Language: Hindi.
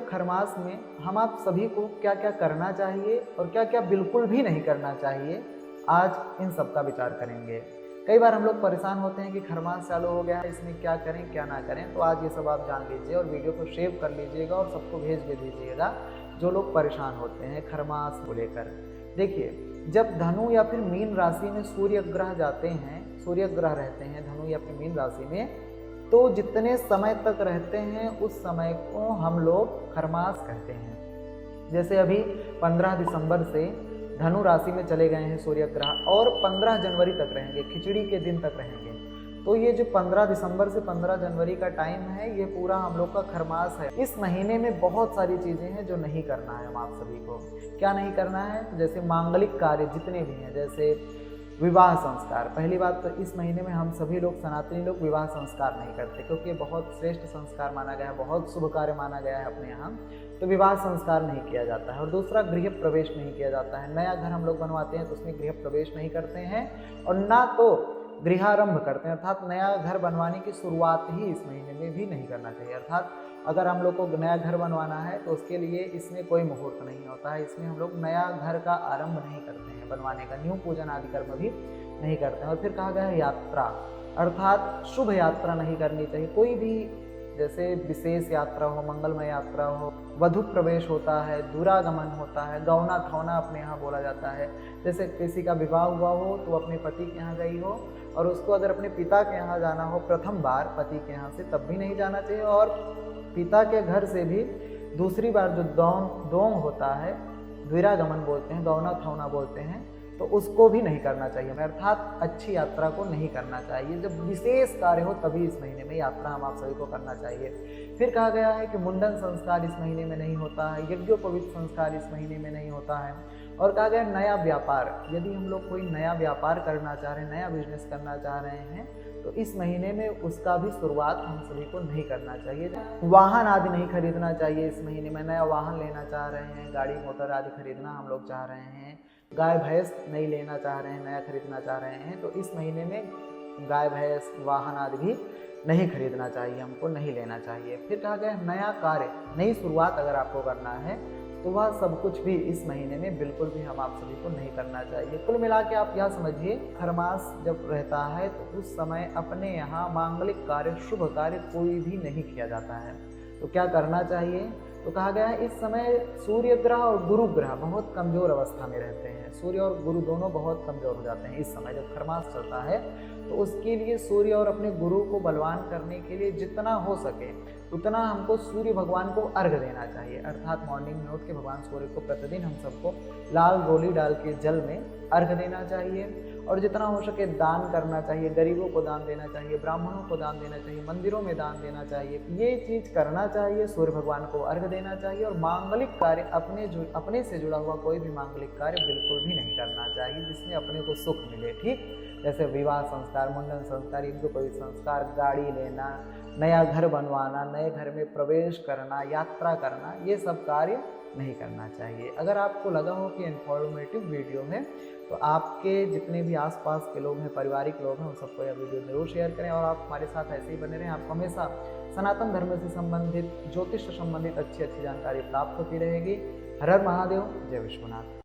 खरमास में हम आप सभी को क्या क्या करना चाहिए और क्या क्या बिल्कुल भी नहीं करना चाहिए, आज इन सब का विचार करेंगे। कई बार हम लोग परेशान होते हैं कि खरमास चालू हो गया है, इसमें क्या करें क्या ना करें। तो आज ये सब आप जान लीजिए और वीडियो को सेव कर लीजिएगा और सबको भेज भी दीजिएगा जो लोग परेशान होते हैं खरमास को लेकर। देखिए, जब धनु या फिर मीन राशि में सूर्य ग्रह जाते हैं, सूर्य ग्रह रहते हैं धनु या फिर मीन राशि में, तो जितने समय तक रहते हैं उस समय को हम लोग खरमास कहते हैं। जैसे अभी 15 दिसंबर से धनु राशि में चले गए हैं सूर्य ग्रह और 15 जनवरी तक रहेंगे, खिचड़ी के दिन तक रहेंगे। तो ये जो 15 दिसंबर से 15 जनवरी का टाइम है, ये पूरा हम लोग का खरमास है। इस महीने में बहुत सारी चीज़ें हैं जो नहीं करना है हम आप सभी को। क्या नहीं करना है? तो जैसे मांगलिक कार्य जितने भी हैं, जैसे विवाह संस्कार। पहली बात तो इस महीने में हम सभी लोग सनातनी लोग विवाह संस्कार नहीं करते, क्योंकि बहुत श्रेष्ठ संस्कार माना गया है, बहुत शुभ कार्य माना गया है अपने यहाँ। तो विवाह संस्कार नहीं किया जाता है। और दूसरा, गृह प्रवेश नहीं किया जाता है। नया घर हम लोग बनवाते हैं तो उसमें गृह प्रवेश नहीं करते हैं और ना तो गृहारंभ करते हैं, अर्थात नया घर बनवाने की शुरुआत ही इस महीने में भी नहीं करना चाहिए। अर्थात अगर हम लोग को नया घर बनवाना है तो उसके लिए इसमें कोई मुहूर्त नहीं होता है, इसमें हम लोग नया घर का आरंभ नहीं करते हैं बनवाने का, न्यू पूजन आदि कर्म भी नहीं करते हैं। और फिर कहा गया है यात्रा, अर्थात शुभ यात्रा नहीं करनी चाहिए। कोई भी जैसे विशेष यात्रा हो, मंगलमय यात्रा हो, वधु प्रवेश होता है, दूरागमन होता है, गौना थौना अपने यहाँ बोला जाता है। जैसे किसी का विवाह हुआ हो तो अपने पति के यहाँ गई हो और उसको अगर अपने पिता के यहाँ जाना हो प्रथम बार पति के यहाँ से, तब भी नहीं जाना चाहिए। और पिता के घर से भी दूसरी बार जो दोंग होता है, द्विरागमन बोलते हैं, गौना थौना बोलते हैं, तो उसको भी नहीं करना चाहिए। अर्थात अच्छी यात्रा को नहीं करना चाहिए। जब विशेष कार्य हो तभी इस महीने में यात्रा हम आप सभी को करना चाहिए। फिर कहा गया है कि मुंडन संस्कार इस महीने में नहीं होता है, यज्ञोपवीत संस्कार इस महीने में नहीं होता है। और कहा गया नया व्यापार, यदि हम लोग कोई नया व्यापार करना चाह रहे हैं, नया बिजनेस करना चाह रहे हैं, तो इस महीने में उसका भी शुरुआत हम सभी को नहीं करना चाहिए। वाहन आदि नहीं खरीदना चाहिए इस महीने में। नया वाहन लेना चाह रहे हैं, गाड़ी मोटर आदि खरीदना हम लोग चाह रहे हैं, गाय भैंस नहीं लेना चाह रहे हैं, नया खरीदना चाह रहे हैं, तो इस महीने में गाय भैंस वाहन आदि भी नहीं खरीदना चाहिए, हमको नहीं लेना चाहिए। फिर कहा गया नया कार्य, नई शुरुआत अगर आपको करना है तो वह सब कुछ भी इस महीने में बिल्कुल भी हम आप सभी को नहीं करना चाहिए। कुल मिला के आप यह समझिए, खरमास जब रहता है तो उस समय अपने यहाँ मांगलिक कार्य, शुभ कार्य कोई भी नहीं किया जाता है। तो क्या करना चाहिए? तो कहा गया है इस समय सूर्य ग्रह और गुरु ग्रह बहुत कमजोर अवस्था में रहते हैं। सूर्य और गुरु दोनों बहुत कमजोर हो जाते हैं इस समय जब खरमास चलता है। तो उसके लिए सूर्य और अपने गुरु को बलवान करने के लिए जितना हो सके उतना हमको सूर्य भगवान को अर्घ देना चाहिए। अर्थात मॉर्निंग में उठ के भगवान सूर्य को प्रतिदिन हम सबको लाल रोली डाल के जल में अर्घ देना चाहिए और जितना हो सके दान करना चाहिए, गरीबों को दान देना चाहिए, ब्राह्मणों को दान देना चाहिए, मंदिरों में दान देना चाहिए। ये चीज़ करना चाहिए, सूर्य भगवान को अर्घ देना चाहिए। और मांगलिक कार्य अपने से जुड़ा हुआ कोई भी मांगलिक कार्य बिल्कुल भी नहीं करना चाहिए जिसमें अपने को सुख मिले। ठीक, जैसे विवाह संस्कार, मुंडन संस्कार, यज्ञोपवीत संस्कार, गाड़ी लेना, नया घर बनवाना, नए घर में प्रवेश करना, यात्रा करना, ये सब कार्य नहीं करना चाहिए। अगर आपको लगा हो कि इन्फॉर्मेटिव वीडियो है तो आपके जितने भी आसपास के लोग हैं, पारिवारिक लोग हैं, उन सबको यह वीडियो जरूर शेयर करें और आप हमारे साथ ऐसे ही बने रहें। आपको हमेशा सनातन धर्म से संबंधित, ज्योतिष से संबंधित अच्छी जानकारी प्राप्त होती रहेगी। हर हर महादेव, जय विश्वनाथ।